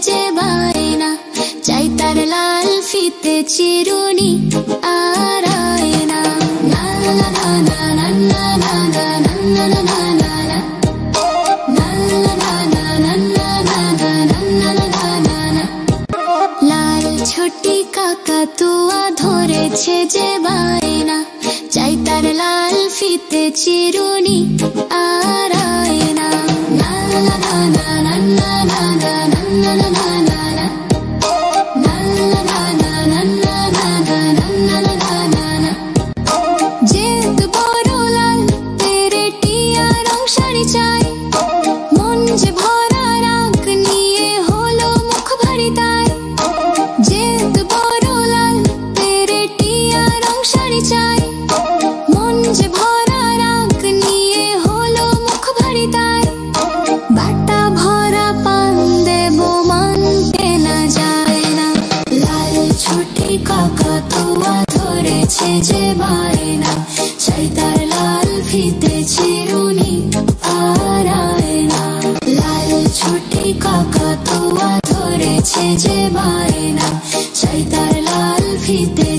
যে বায়না, চাই তার লাল ফিতে চিরুনি আর আয়না। না না না না না না না না না না না না না না। লাল ছোটি কাকাতুয়া ধরেছে যে বায়না, চাই তার লাল ফিতে চিরুনি আর আয়না। না না না না না না না না না না না না না না। যেহেতু বড় লাল পেরেটিয়া রং শাড়ি চাই, মন যে ভরা রাগ নিয়ে হলো মুখ ভারী তাই। যেহেতু বড় লাল পেরেটিয়া রং শাড়ি চাই, মন যে ভরা রাগ নিয়ে হলো মুখ ভারী তাই। বাটা ভরা পান দেব মানতে না যায় না, লাল ছোটি কাকাতুয়া ধরেছে যে বায়না, চাই তার লাল ফিতে চিরুনি আর আয়না। লাল ছোটি কাকাতুয়া ধরেছে যে বায়না, চাই তার লাল ফিতে